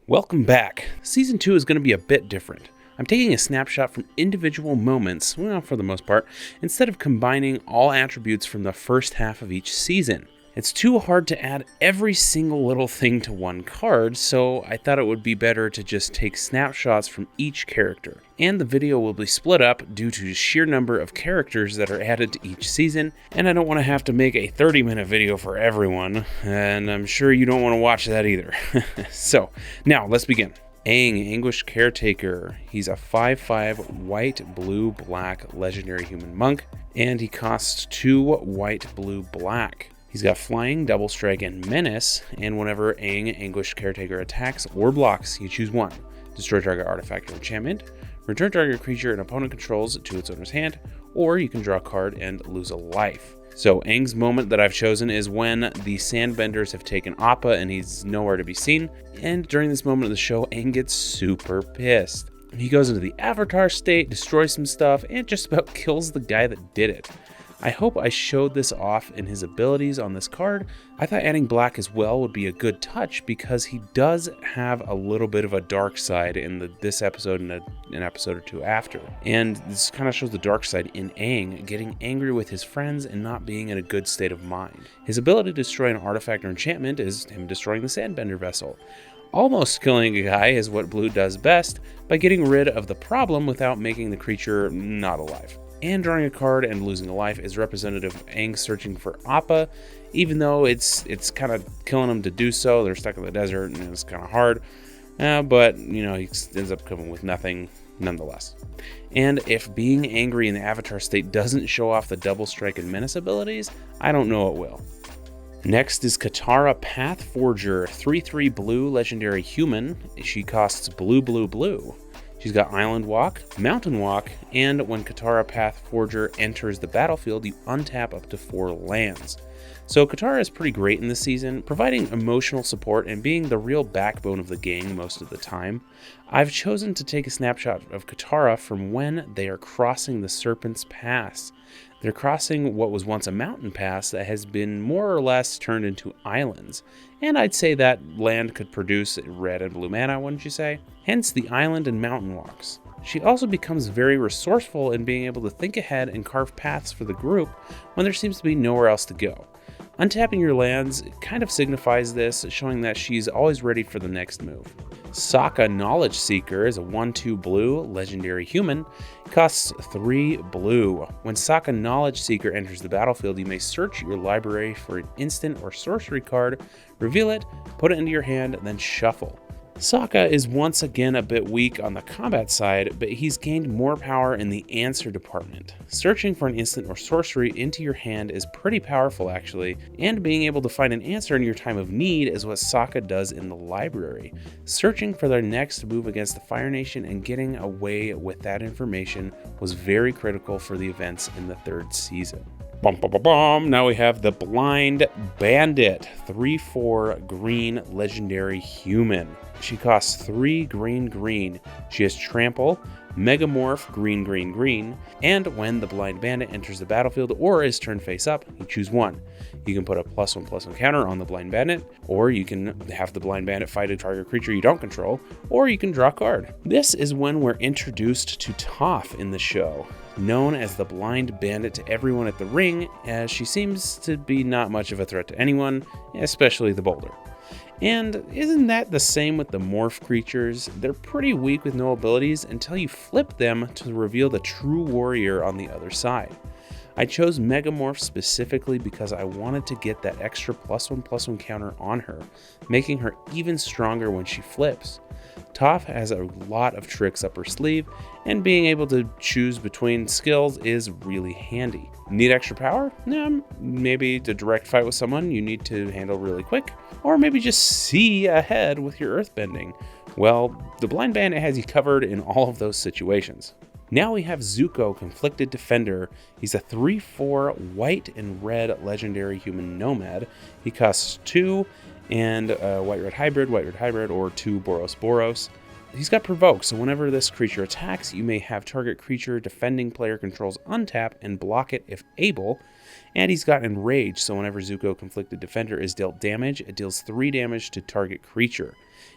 Welcome back. Season 2 is going to be a bit different. I'm taking a snapshot from individual moments, well, for the most part, instead of combining all attributes from the first half of each season. It's too hard to add every single little thing to one card, so I thought it would be better to just take snapshots from each character. And the video will be split up due to the sheer number of characters that are added to each season, and I don't want to have to make a 30-minute video for everyone, and I'm sure you don't want to watch that either. So, now let's begin. Aang, Anguished Caretaker. He's a 5/5 white, blue, black legendary human monk, and he costs 2 white, blue, black. He's got Flying, Double Strike, and Menace, and whenever Aang, Anguished Caretaker attacks or blocks, you choose one. Destroy target artifact or enchantment, return target creature an opponent controls to its owner's hand, or you can draw a card and lose a life. So Aang's moment that I've chosen is when the Sandbenders have taken Appa and he's nowhere to be seen, and during this moment of the show, Aang gets super pissed. He goes into the Avatar state, destroys some stuff, and just about kills the guy that did it. I hope I showed this off in his abilities on this card. I thought adding black as well would be a good touch because he does have a little bit of a dark side in this episode and an episode or two after. And this kind of shows the dark side in Aang, getting angry with his friends and not being in a good state of mind. His ability to destroy an artifact or enchantment is him destroying the Sandbender vessel. Almost killing a guy is what Blue does best by getting rid of the problem without making the creature not alive. And drawing a card and losing a life is representative of Aang searching for Appa, even though it's kind of killing them to do so. They're stuck in the desert and it's kind of hard, but he ends up coming with nothing nonetheless. And if being angry in the Avatar state doesn't show off the Double Strike and Menace abilities, I don't know it will. Next is Katara, Pathforger, 3/3 blue legendary human. She costs blue, blue, blue. She's got Island Walk, Mountain Walk, and when Katara Pathforger enters the battlefield, you untap up to 4 lands. So Katara is pretty great in this season, providing emotional support and being the real backbone of the gang most of the time. I've chosen to take a snapshot of Katara from when they are crossing the Serpent's Pass. They're crossing what was once a mountain pass that has been more or less turned into islands. And I'd say that land could produce red and blue mana, wouldn't you say? Hence the island and mountain walks. She also becomes very resourceful in being able to think ahead and carve paths for the group when there seems to be nowhere else to go. Untapping your lands kind of signifies this, showing that she's always ready for the next move. Sokka, Knowledge Seeker, is a 1/2 blue legendary human. It costs 3 blue. When Sokka Knowledge Seeker enters the battlefield, you may search your library for an instant or sorcery card, reveal it, put it into your hand, then shuffle. Sokka is once again a bit weak on the combat side, but he's gained more power in the answer department. Searching for an instant or sorcery into your hand is pretty powerful actually, and being able to find an answer in your time of need is what Sokka does in the library. Searching for their next move against the Fire Nation and getting away with that information was very critical for the events in the 3rd season. Now we have the Blind Bandit, 3/4 green legendary human. She costs 3 green. She has Trample, Megamorph green, and when the Blind Bandit enters the battlefield or is turned face up, you choose one. You can put a +1/+1 counter on the Blind Bandit, or you can have the Blind Bandit fight a target creature you don't control, or you can draw a card. This is when we're introduced to Toph in the show, known as the Blind Bandit to everyone at the ring, as she seems to be not much of a threat to anyone, especially the bolder. And isn't that the same with the morph creatures? They're pretty weak with no abilities until you flip them to reveal the true warrior on the other side. I chose Megamorph specifically because I wanted to get that extra +1/+1 counter on her, making her even stronger when she flips. Toph has a lot of tricks up her sleeve, and being able to choose between skills is really handy. Need extra power? Maybe to direct fight with someone you need to handle really quick, or maybe just see ahead with your earthbending. Well, the Blind Bandit has you covered in all of those situations. Now we have Zuko, Conflicted Defender. He's a 3/4 white and red legendary human nomad. He costs 2 and white-red hybrid, or 2 Boros. He's got Provoke, so whenever this creature attacks, you may have target creature defending player controls untap and block it if able. And he's got Enrage, so whenever Zuko Conflicted Defender is dealt damage, it deals 3 damage to target creature.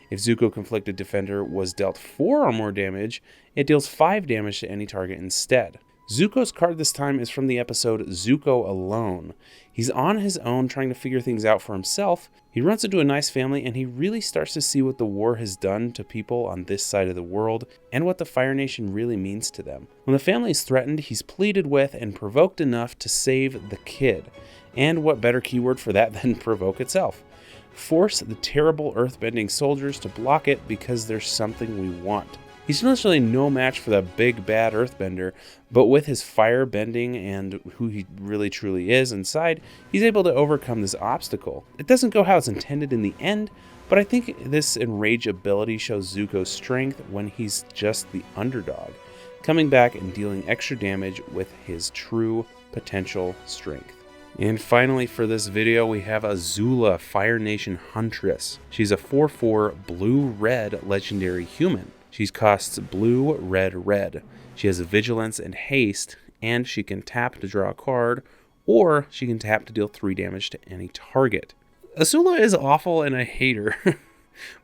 If Zuko Conflicted Defender was dealt 4 or more damage, it deals 5 damage to any target instead. Zuko's card this time is from the episode Zuko Alone. He's on his own trying to figure things out for himself. He runs into a nice family and he really starts to see what the war has done to people on this side of the world and what the Fire Nation really means to them. When the family is threatened, he's pleaded with and provoked enough to save the kid. And what better keyword for that than provoke itself? Force the terrible earthbending soldiers to block it because there's something we want. He's initially no match for the big bad earthbender, but with his fire bending and who he really truly is inside, he's able to overcome this obstacle. It doesn't go how it's intended in the end, but I think this enrage ability shows Zuko's strength when he's just the underdog, coming back and dealing extra damage with his true potential strength. And finally for this video, we have Azula, Fire Nation Huntress. She's a 4/4 blue-red legendary human. She costs blue, red, red. She has vigilance and haste, and she can tap to draw a card, or she can tap to deal 3 damage to any target. Azula is awful and I hate her,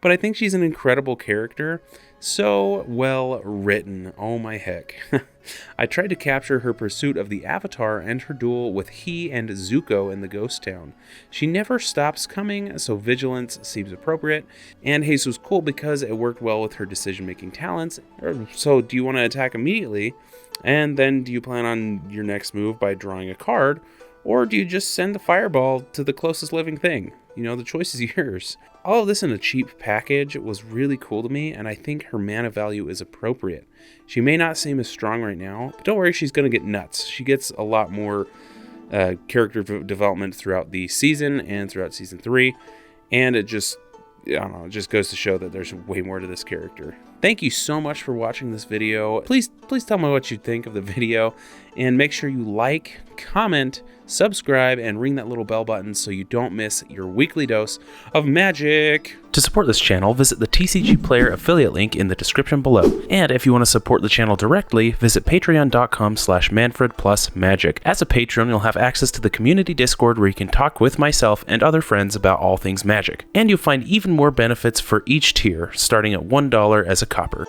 but I think she's an incredible character. So well written, oh my heck. I tried to capture her pursuit of the Avatar and her duel with he and Zuko in the ghost town. She never stops coming, so vigilance seems appropriate, and haste was cool because it worked well with her decision-making talents. So do you want to attack immediately, and then do you plan on your next move by drawing a card, or do you just send the fireball to the closest living thing? You know, the choice is yours. All of this in a cheap package was really cool to me, and I think her mana value is appropriate. She may not seem as strong right now, but don't worry, she's going to get nuts. She gets a lot more character development throughout the season and throughout season 3, and it just, I don't know, it just goes to show that there's way more to this character. Thank you so much for watching this video. Please tell me what you think of the video, and make sure you like, comment, subscribe, and ring that little bell button so you don't miss your weekly dose of magic. To support this channel, visit the TCGplayer affiliate link in the description below. And if you want to support the channel directly, visit patreon.com/ManfredPlusMagic. As a patron, you'll have access to the community Discord where you can talk with myself and other friends about all things magic. And you'll find even more benefits for each tier, starting at $1 as a copper.